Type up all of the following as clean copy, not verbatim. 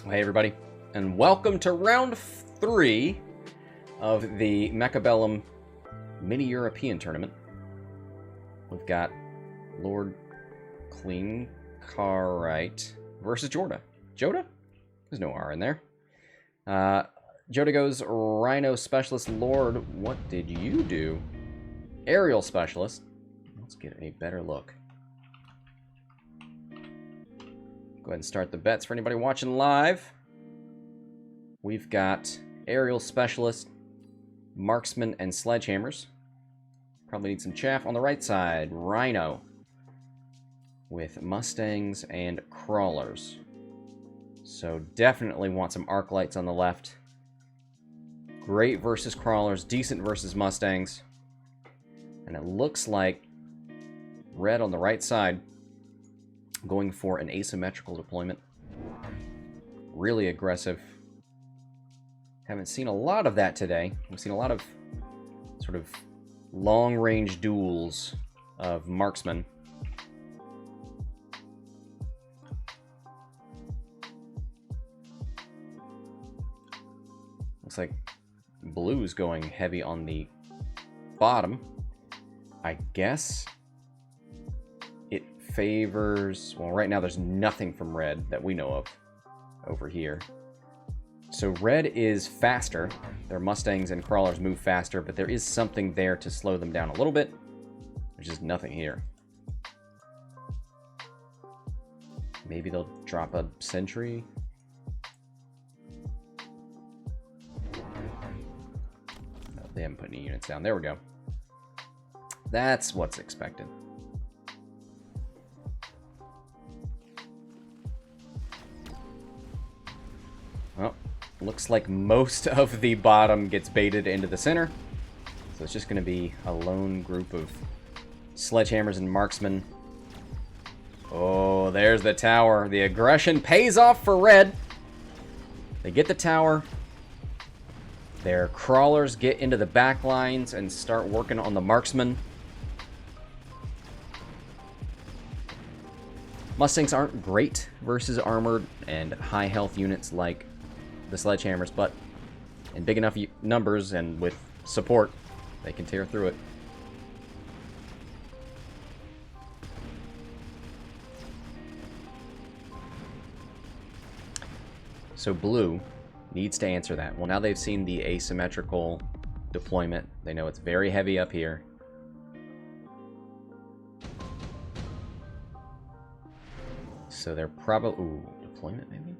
Hey everybody, and welcome to round 3 of the Mechabellum Mini European Tournament. We've got Lord Clean Carite versus Jorda. Joda? There's no R in there. Joda goes Rhino Specialist. Lord, what did you do? Aerial Specialist. Let's get a better look. Go ahead and start the bets for anybody watching live. We've got Aerial Specialist, Marksman, and Sledgehammers. Probably need some chaff on the right side. Rhino with Mustangs and Crawlers. So definitely want some Arc Lights on the left. Great versus Crawlers, decent versus Mustangs. And it looks like red on the right side going for an asymmetrical deployment. Really aggressive. Haven't seen a lot of that today. We've seen a lot of sort of long-range duels of marksmen. Looks like blue's going heavy on the bottom. I guess it favors... Well, right now there's nothing from red that we know of over here. So red is faster. Their Mustangs and Crawlers move faster, but there is something there to slow them down a little bit. There's just nothing here. Maybe they'll drop a sentry. No, they haven't put any units down. There we go. That's what's expected. Well, looks like most of the bottom gets baited into the center. So it's just going to be a lone group of Sledgehammers and Marksmen. Oh, there's the tower. The aggression pays off for red. They get the tower. Their Crawlers get into the back lines and start working on the Marksmen. Mustangs aren't great versus armored and high health units like the Sledgehammers, but in big enough numbers and with support, they can tear through it. So blue needs to answer that. Well, now they've seen the asymmetrical deployment. They know it's very heavy up here. So they're probably... Ooh, deployment maybe?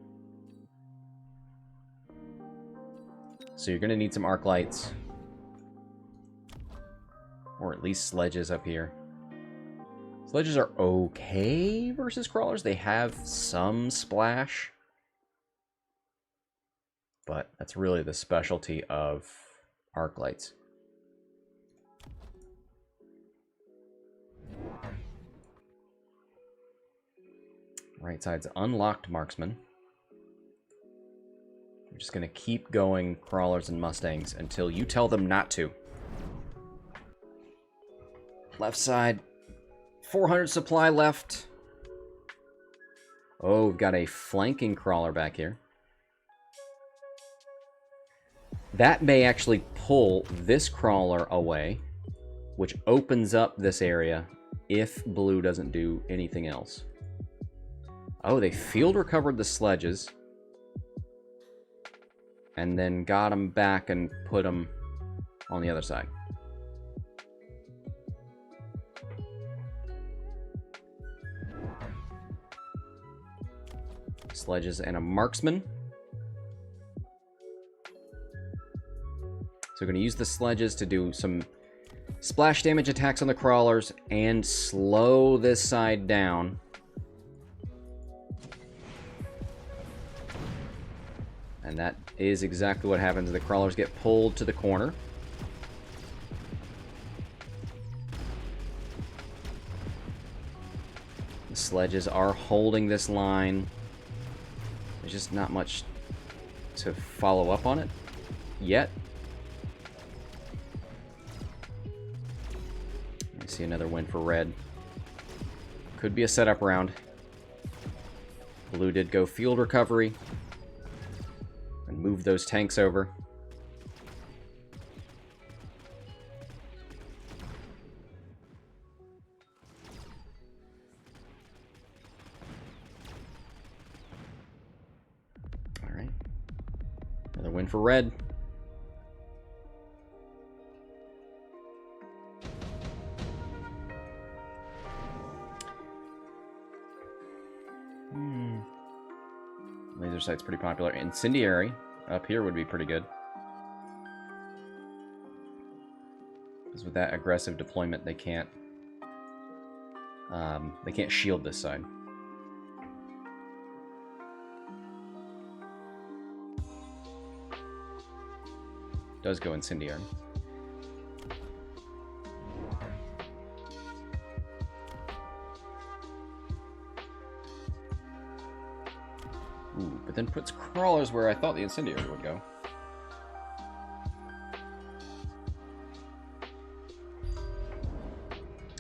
So you're going to need some arc lights. Or at least sledges up here. Sledges are okay versus Crawlers. They have some splash. But that's really the specialty of arc lights. Right side's unlocked Marksman. We're just going to keep going Crawlers and Mustangs until you tell them not to. Left side, 400 supply left. Oh, we've got a flanking Crawler back here. That may actually pull this Crawler away, which opens up this area if blue doesn't do anything else. Oh, they field recovered the sledges. And then got them back and put them on the other side. Sledges and a Marksman. So we're going to use the sledges to do some splash damage attacks on the Crawlers and slow this side down. And that is exactly what happens. The Crawlers get pulled to the corner. The sledges are holding this line. There's just not much to follow up on it yet. I see another win for red. Could be a setup round. Blue did go field recovery. and move those tanks over. All right. Another win for red. Laser sight's pretty popular. Incendiary up here would be pretty good. Because with that aggressive deployment, they can't shield this side. Does go incendiary. Ooh, but then puts crawlers where I thought the incendiary would go.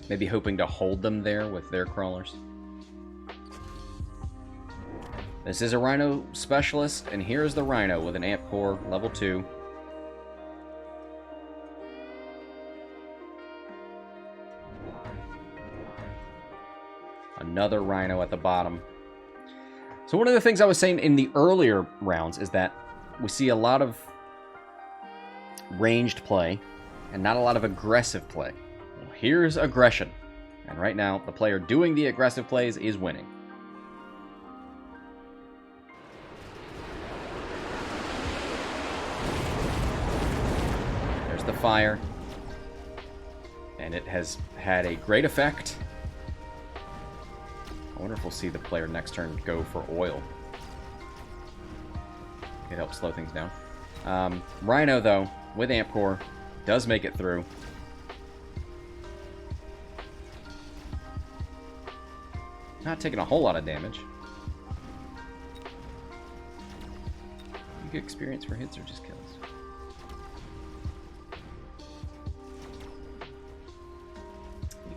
Maybe hoping to hold them there with their crawlers. This is a Rhino specialist, and here's the Rhino with an amp core, level 2. Another Rhino at the bottom. So one of the things I was saying in the earlier rounds is that we see a lot of ranged play and not a lot of aggressive play. Well, here's aggression. And right now, the player doing the aggressive plays is winning. There's the fire. And it has had a great effect. I wonder if we'll see the player next turn go for oil. It helps slow things down. Rhino, though, with Amp Core, does make it through. Not taking a whole lot of damage. You get experience for hits or just kills?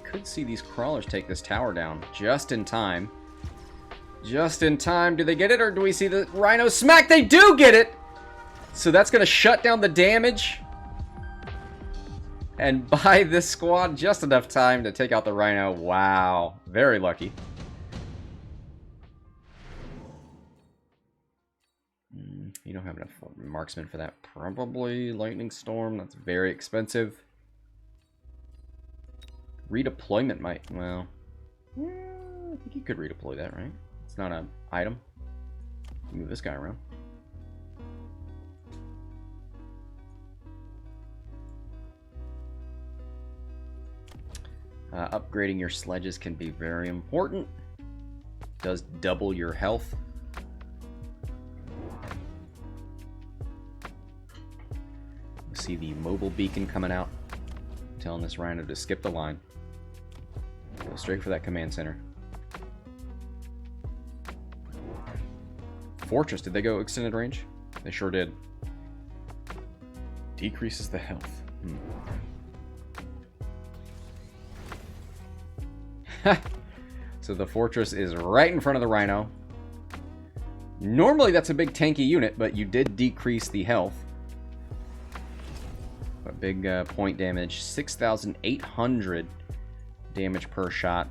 Could see these crawlers take this tower down just in time. Just in time. Do they get it, or do we see the Rhino smack? They do get it! So that's going to shut down the damage. And buy this squad just enough time to take out the Rhino. Wow. Very lucky. You don't have enough marksman for that. Probably Lightning Storm. That's very expensive. Redeployment might, well, yeah, I think you could redeploy that, right? It's not an item. Move this guy around. Upgrading your sledges can be very important. Does double your health. You see the mobile beacon coming out, telling this Rhino to skip the line. Go straight for that command center. Fortress, did they go extended range? They sure did. Decreases the health. So the Fortress is right in front of the Rhino. Normally that's a big tanky unit, but you did decrease the health. But big point damage. 6,800 damage per shot.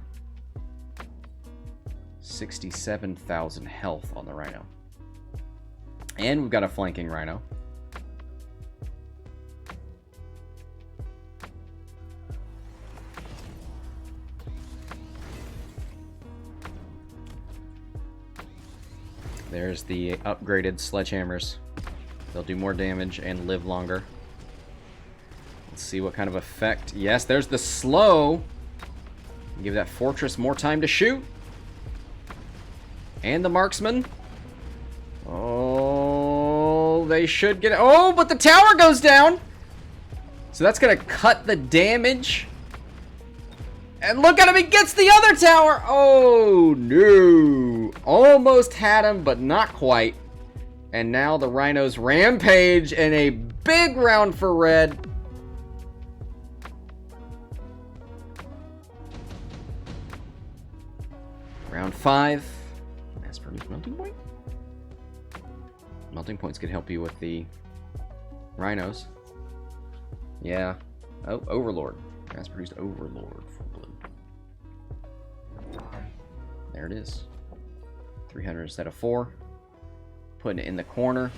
67,000 health on the Rhino. And we've got a flanking Rhino. There's the upgraded sledgehammers. They'll do more damage and live longer. Let's see what kind of effect. Yes, there's the slow. Give that Fortress more time to shoot. And the marksman. Oh, they should get it. Oh, but the tower goes down. So that's going to cut the damage. And look at him, he gets the other tower. Oh, no. Almost had him, but not quite. And now the Rhinos rampage in a big round for red. Round 5. As per melting point. Melting points could help you with the rhinos. Yeah. Oh, Overlord. Mass produced Overlord. Full blue. There it is. 300 instead of 4. Putting it in the corner.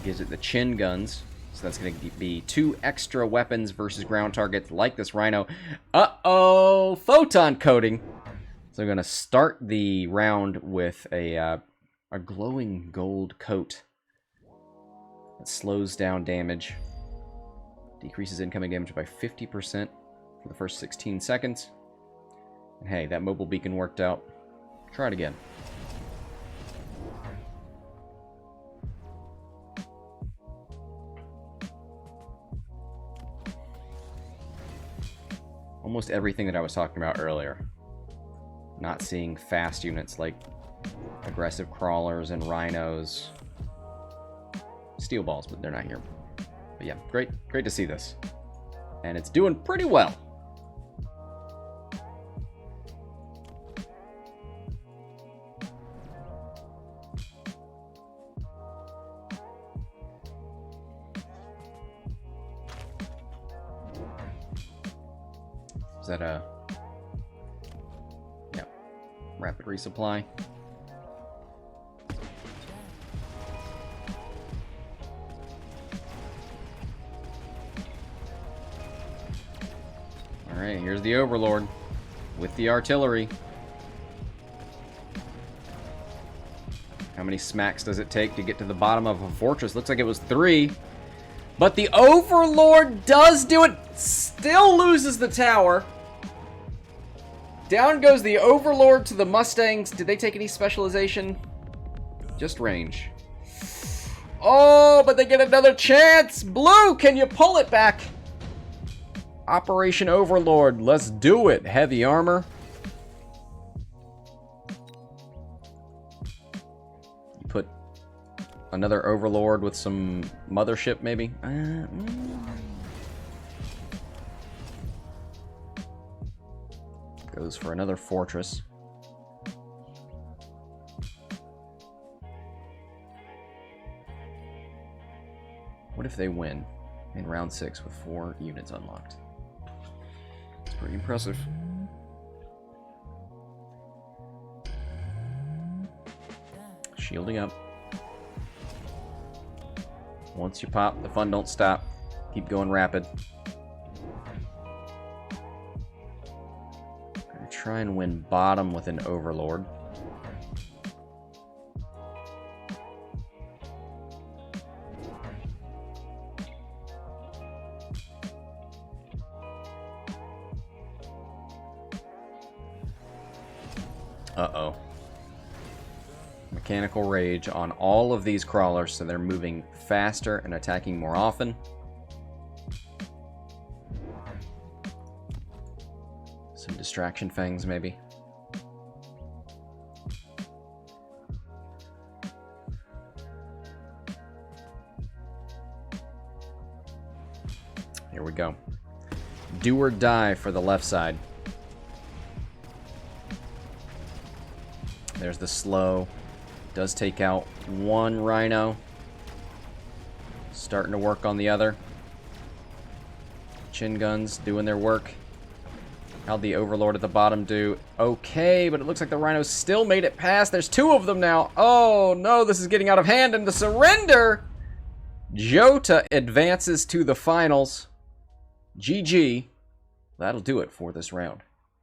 Gives it the chin guns. So that's going to be 2 extra weapons versus ground targets like this rhino. Uh-oh! Photon coating! So I'm going to start the round with a glowing gold coat. That slows down damage. Decreases incoming damage by 50% for the first 16 seconds. And hey, that mobile beacon worked out. Try it again. Almost everything that I was talking about earlier. Not seeing fast units like aggressive crawlers and rhinos. Steel balls, but they're not here. But yeah, great to see this. And it's doing pretty well. Is that a... yeah, rapid resupply. Alright, here's the Overlord with the artillery. How many smacks does it take to get to the bottom of a fortress? Looks like it was 3. But the Overlord does do it. Still loses the tower. Down goes the Overlord to the Mustangs. Did they take any specialization? Just range. Oh, but they get another chance. Blue, can you pull it back? Operation Overlord. Let's do it. Heavy armor. You put another Overlord with some mothership, maybe? Goes for another fortress. What if they win in round 6 with 4 units unlocked? It's pretty impressive. Shielding up. Once you pop, the fun don't stop. Keep going rapid. Gonna try and win bottom with an Overlord. Uh-oh. Mechanical Rage on all of these crawlers, so they're moving faster and attacking more often. Some Distraction Fangs, maybe. Here we go. Do or die for the left side. There's the slow. Does take out one rhino. Starting to work on the other. Chin guns doing their work. How'd the Overlord at the bottom do? Okay, but it looks like the rhinos still made it past. There's 2 of them now. Oh no, this is getting out of hand, and the surrender! Jota advances to the finals. GG. That'll do it for this round.